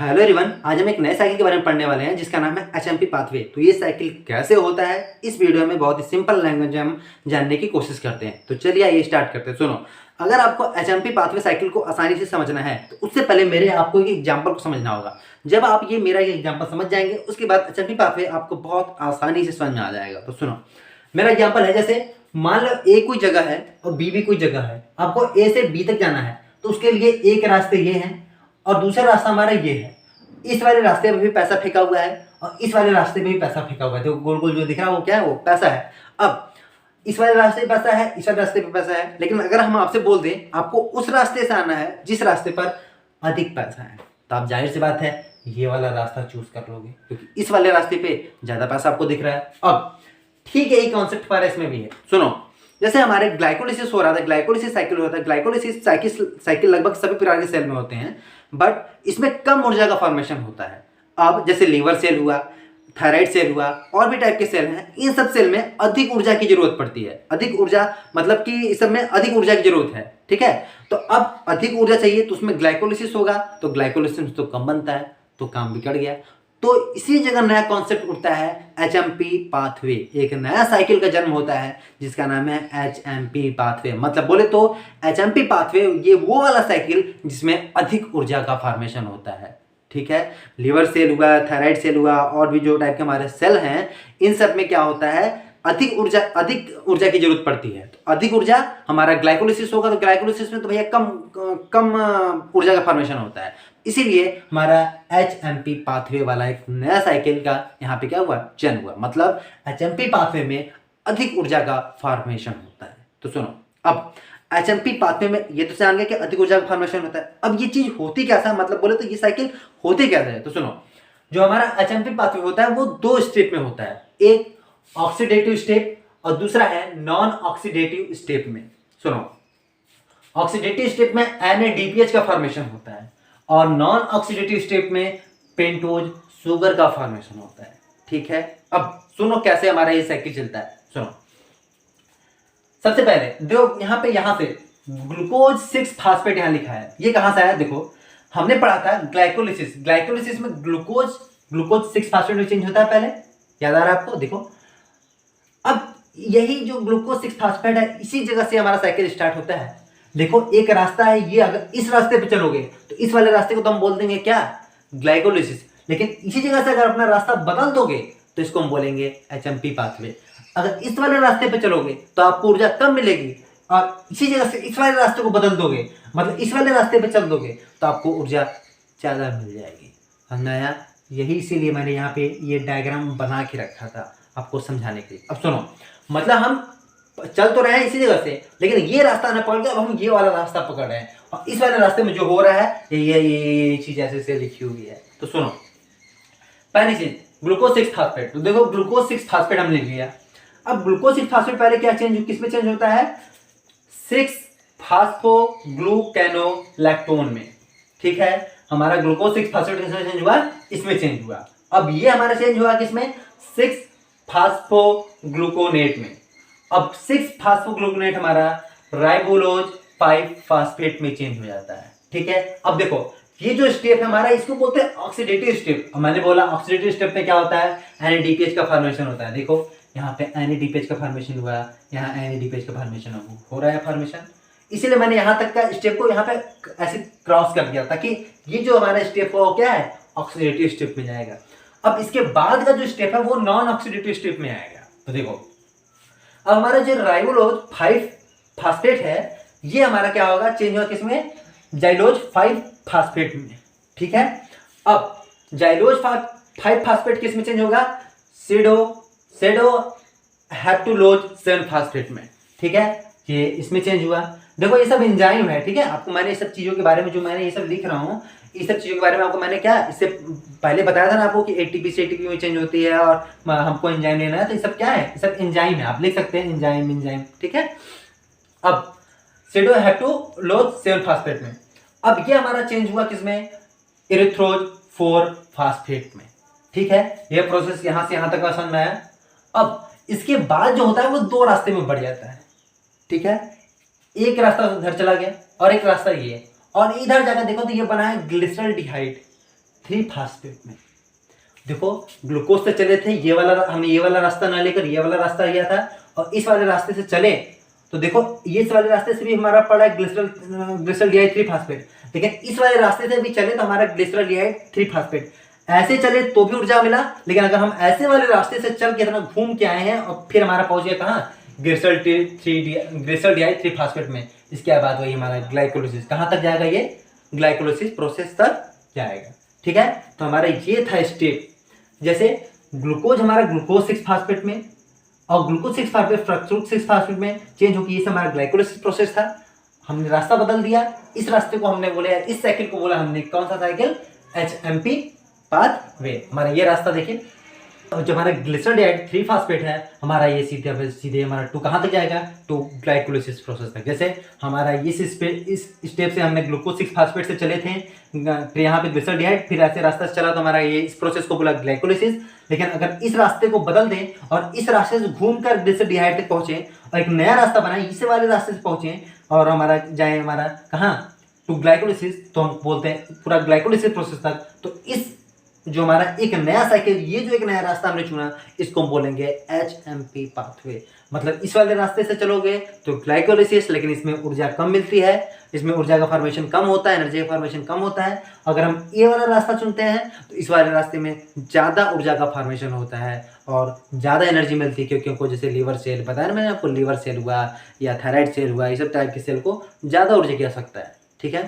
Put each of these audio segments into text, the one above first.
Hello everyone, आज हम एक नए साइकिल के बारे में पढ़ने वाले हैं जिसका नाम है एचएमपी पाथवे। तो ये साइकिल कैसे होता है इस वीडियो में बहुत ही सिंपल लैंग्वेज में हम जानने की कोशिश करते हैं। तो चलिए आइए स्टार्ट करते हैं। सुनो, अगर आपको एचएमपी पाथवे साइकिल को आसानी से समझना है तो उससे पहले मेरे आपको एक एग्जाम्पल को समझना होगा। जब आप ये मेरा ये एग्जाम्पल समझ जाएंगे उसके बाद एचएमपी पाथवे आपको बहुत आसानी से समझ में आ जाएगा। तो सुनो, मेरा एग्जाम्पल है, जैसे मान लो ए कोई जगह है और बी भी कोई जगह है, आपको ए से बी तक जाना है तो उसके लिए एक रास्ते ये हैं और दूसरा रास्ता हमारा ये है। इस वाले रास्ते में भी पैसा फेंका हुआ है और इस वाले रास्ते में भी पैसा फेंका हुआ है। तो गोल गोल जो दिख रहा है वो क्या है? वो पैसा है। अब इस वाले रास्ते पे पैसा है, इस वाले रास्ते पे पैसा है, लेकिन अगर हम आपसे बोल दें आपको उस रास्ते से आना है जिस रास्ते पर अधिक पैसा है, तो आप जाहिर सी बात है ये वाला रास्ता चूज कर लोगे क्योंकि इस वाले रास्ते पे ज्यादा पैसा आपको दिख रहा है। अब ठीक है, यही कॉन्सेप्ट हमारा इसमें भी है। सुनो, जैसे हमारे ग्लाइकोलिसिस हो रहा था, ग्लाइकोलिसिस साइकिल होता है। ग्लाइकोलिसिस साइकिल लगभग सभी प्रकार के सेल में होते हैं, बट इसमें कम ऊर्जा का फॉर्मेशन होता है। अब जैसे लीवर सेल हुआ, थायराइड सेल हुआ, और भी टाइप के सेल हैं, इन सब सेल में अधिक ऊर्जा की जरूरत पड़ती है। अधिक ऊर्जा मतलब कि इस सब में अधिक ऊर्जा की जरूरत है। ठीक है, तो अब अधिक ऊर्जा चाहिए तो उसमें ग्लाइकोलिसिस होगा, तो ग्लाइकोलिसिस तो कम बनता है, तो काम बिगड़ गया। तो इसी जगह नया कॉन्सेप्ट उठता है एचएमपी पाथवे। एक नया साइकिल का जन्म होता है जिसका नाम है एचएमपी पाथवे। मतलब बोले तो एचएमपी पाथवे ये वो वाला साइकिल जिसमें अधिक ऊर्जा का फॉर्मेशन होता है। ठीक है, लिवर सेल हुआ, थायराइड सेल हुआ, और भी जो टाइप के हमारे सेल हैं, इन सब में क्या होता है? अधिक ऊर्जा की जरूरत पड़ती है। तो अधिक ऊर्जा हमारा ग्लाइकोलिसिस होगा, तो ग्लाइकोलिसिस में तो भैया कम कम ऊर्जा का फॉर्मेशन होता है। इसीलिए हमारा एचएमपी पाथवे वाला एक नया साइकिल का यहाँ पे क्या हुआ? जन्म हुआ। मतलब एचएमपी पाथवे में अधिक ऊर्जा का फॉर्मेशन होता है। तो सुनो, अब एचएमपी पाथवे में ये तो जान गए कि अधिक ऊर्जा का फॉर्मेशन होता है। अब ये चीज होती कैसा, मतलब बोले तो ये साइकिल होती कैसे है? तो सुनो, जो हमारा एचएमपी पाथवे होता है वो दो स्टेप में होता है। एक ऑक्सीडेटिव स्टेप और दूसरा है नॉन ऑक्सीडेटिव स्टेप में। सुनो, ऑक्सीडेटिव स्टेप में NADPH का फॉर्मेशन होता है और नॉन ऑक्सीडेटिव स्टेप में पेंटोज शुगर का फॉर्मेशन होता है। ठीक है, अब सुनो कैसे हमारा ये साइकिल चलता है। सुनो, सबसे पहले देखो यहां पे ग्लूकोज 6 फास्फेट यहां लिखा है। ये कहां से आया? देखो, हमने पढ़ा था ग्लाइकोलिसिस में ग्लूकोज 6 फास्फेट में चेंज होता है। पहले याद आ रहा है आपको? देखो, अब यही जो ग्लूकोज 6 फास्फेट है इसी जगह से हमारा साइकिल स्टार्ट होता है। देखो, एक रास्ता है ये, अगर इस रास्ते पे चलोगे तो इस वाले रास्ते को तो हम बोल देंगे क्या? ग्लाइकोलिसिस। लेकिन इसी जगह से अगर अपना रास्ता बदल दोगे तो इसको हम बोलेंगे एचएमपी पाथवे। अगर इस वाले रास्ते पे चलोगे तो आपको ऊर्जा कम मिलेगी, और इसी जगह से इस वाले रास्ते को बदल दोगे, मतलब इस वाले रास्ते पे चल दोगे, तो आपको ऊर्जा ज्यादा मिल जाएगी। समझाया? यही इसीलिए मैंने यहाँ पे ये डायग्राम बना के रखा था आपको समझाने के लिए। अब सुनो, मतलब हम चल तो रहे हैं इसी जगह से, लेकिन ये रास्ता ना पकड़ के अब हम ये वाला रास्ता पकड़ रहे हैं, और इस वाले रास्ते में जो हो रहा है ये चीज ऐसे से लिखी हुई है। तो सुनो, पहली चीज ग्लूकोज 6 फास्फेट। तो देखो, ग्लूकोज 6 फास्फेट हम लिख लिया। अब ग्लूकोज 6 फास्फेट पहले क्या चेंज, किस में चेंज होता है? 6 फास्फोग्लूकेनोलैक्टोन में। ठीक है, हमारा ग्लूकोज 6 फास्फेट किसमें चेंज हुआ? इसमें चेंज हुआ। अब ये हमारा चेंज हुआ किसमें? 6 फास्फोग्लूकोनेट में। अब 6 फास्फोग्लूकोनेट हमारा राइबोलोज 5 फास्फेट में चेंज हो जाता है। ठीक है, अब देखो ये जो स्टेप है हमारा, इसको बोलते हैं ऑक्सीडेटिव स्टेप। मैंने बोला ऑक्सीडेटिव स्टेप में क्या होता है? NADPH का फॉर्मेशन होता है। देखो यहाँ पे NADPH का फॉर्मेशन हुआ, यहाँ NADPH का फॉर्मेशन हो रहा है फॉर्मेशन। इसीलिए मैंने यहाँ तक का स्टेप को यहाँ पे ऐसे क्रॉस कर दिया ताकि ये जो हमारा स्टेप है वो क्या है? ऑक्सीडेटिव स्टेप में जाएगा। अब इसके बाद का जो स्टेप है वो नॉन ऑक्सीडेटिव स्टेप में आएगा। तो देखो, अब हमारा जो राइबोलोज 5 फास्फेट है ये हमारा क्या होगा? चेंज होगा किसमें? जाइलोज 5 फास्फेट में। ठीक है, अब जाइलोज 5 फास्फेट किस में चेंज होगा? सेडोहेप्टुलोज 7 फास्फेट में। ठीक है, ये इसमें चेंज हुआ। देखो ये सब एंजाइम है। ठीक है, आपको मैंने ये सब चीजों के बारे में जो मैंने ये सब लिख रहा हूँ, इस सब चीजों के बारे में आपको मैंने क्या इससे पहले बताया था ना आपको कि ATP से ATP में चेंज होती है और हमको एंजाइम लेना है। तो ये सब क्या है? ये सब एंजाइम है, आप लिख सकते हैं एंजाइम। ठीक है, अब सेडोहेप्टुलोज 7 फास्फेट में। अब ये हमारा चेंज हुआ किसमें? इरिथ्रोज 4 फास्फेट में। ठीक है, ये प्रोसेस यहां से यहां तक समझ में आया। अब इसके बाद जो होता है वो दो रास्ते में बढ़ जाता है। ठीक है, एक रास्ता उधर चला गया और एक रास्ता ये, और इधर जाकर देखो तो ये बना है ग्लिसरॉल्डिहाइड। 3 फास्फेट में। देखो ग्लूकोज से चले थे, ये वाला हमने ये वाला रास्ता ना लेकर ये वाला रास्ता लिया था, और इस वाले रास्ते से चले तो देखो ये इस वाले रास्ते से भी हमारा पड़ा है ग्लिसरॉल्डिहाइड 3 फास्फेट, लेकिन इस वाले रास्ते से भी चले तो हमारा ग्लिसरॉल्डिहाइड 3 फास्फेट। ऐसे चले तो भी ऊर्जा मिला, लेकिन अगर हम ऐसे वाले रास्ते से चल के इतना घूम के आए हैं और फिर हमारा पहुंच गया कहाँ, ग्लिसरॉल्डिहाइड 3 फास्फेट में, इसके बाद वही हमारा ग्लाइकोलिसिस कहाँ तक जाएगा, ये ग्लाइकोलिसिस प्रोसेस तक जाएगा। ठीक है, तो हमारा ये था स्टेप। जैसे ग्लूकोज हमारा ग्लूकोज 6 फास्फेट में और ग्लूकोज 6 फास्फेट फ्रक्टोज 6 फास्फेट में चेंज होकर ये हमारा ग्लाइकोलिसिस प्रोसेस था। हमने रास्ता बदल दिया, इस रास्ते को हमने बोला, इस साइकिल को बोला हमने कौन सा साइकिल, HMP पाथवे। हमारा ये रास्ता देखिए, जो हमारा ग्लिसरॉल्डिहाइड 3 फास्फेट है हमारा ये सीधे हमारा टू कहाँ तक जाएगा, टू ग्लाइकोलिसिस प्रोसेस तक। जैसे हमारा इस स्टेप से हमने ग्लूकोज 6 फास्फेट से चले थे, फिर यहाँ पे ग्लिसरॉल्डिहाइड, फिर ऐसे रास्ता से चला तो हमारा ये इस प्रोसेस को बोला ग्लाइकोलिसिस। लेकिन अगर इस रास्ते को बदल दें और इस रास्ते से घूमकर ग्लिसरॉल्डिहाइड तक पहुंचे और एक नया रास्ता बनाए इस वाले रास्ते से पहुंचे और हमारा जाए हमारा कहाँ, टू ग्लाइकोलिसिस, तो हम बोलते हैं पूरा ग्लाइकोलिसिस प्रोसेस तक। तो इस जो हमारा एक नया साइकिल, ये जो एक नया रास्ता हमने चुना, इसको हम बोलेंगे HMP पाथवे। मतलब इस वाले रास्ते से चलोगे तो ग्लाइकोलिसिस, लेकिन इसमें ऊर्जा कम मिलती है, इसमें ऊर्जा का फॉर्मेशन कम होता है, एनर्जी का फॉर्मेशन कम होता है। अगर हम ये वाला रास्ता चुनते हैं तो इस वाले रास्ते में ज़्यादा ऊर्जा का फॉर्मेशन होता है और ज़्यादा एनर्जी मिलती है, क्योंकि उनको जैसे लीवर सेल बताया ना मैंने आपको, लीवर सेल हुआ या थायराइड सेल हुआ, ये सब टाइप के सेल को ज़्यादा ऊर्जा की आवश्यकता है। ठीक है,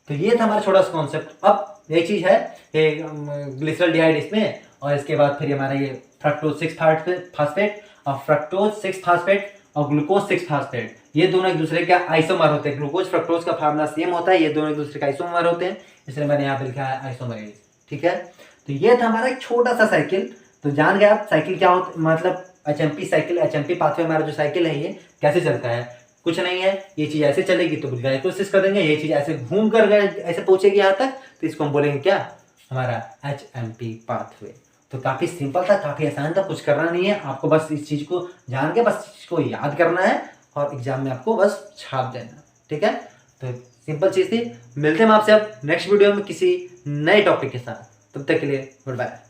तो ये था हमारा छोटा सा कॉन्सेप्ट। अब ये चीज़ है ग्लिसरॉल्डिहाइड इसमें, और इसके बाद फिर हमारा ये फ्रक्टोज 6 फास्फेट और फ्रक्टोज 6 फास्फेट और ग्लूकोज 6 फास्फेट, ये दोनों एक दूसरे का आइसोमर होते हैं। ग्लूकोज फ्रक्टोज का फार्मूला सेम होता है, ये दोनों एक दूसरे का आइसोमर होते हैं, इसलिए मैंने यहाँ पे लिखा है आइसोमरेज। ठीक है, तो ये था हमारा एक छोटा सा साइकिल। तो जान गए आप साइकिल क्या होता, मतलब HMP साइकिल, HMP पाथवे हमारा जो साइकिल है ये कैसे चलता है। कुछ नहीं है, ये चीज़ ऐसे चलेगी तो ग्लाइकोलिसिस कर देंगे, ये चीज़ ऐसे घूम कर ऐसे पहुंचेगी यहाँ तक, तो इसको हम बोलेंगे क्या, हमारा HMP पाथवे। तो काफ़ी सिंपल था, काफ़ी आसान था, कुछ करना नहीं है आपको, बस इस चीज़ को जान के बस इसको याद करना है और एग्जाम में आपको बस छाप देना। ठीक है, तो सिंपल चीज़ थी। मिलते हैं हम आपसे अब नेक्स्ट वीडियो में किसी नए टॉपिक के साथ, तब तक के लिए गुड बाय।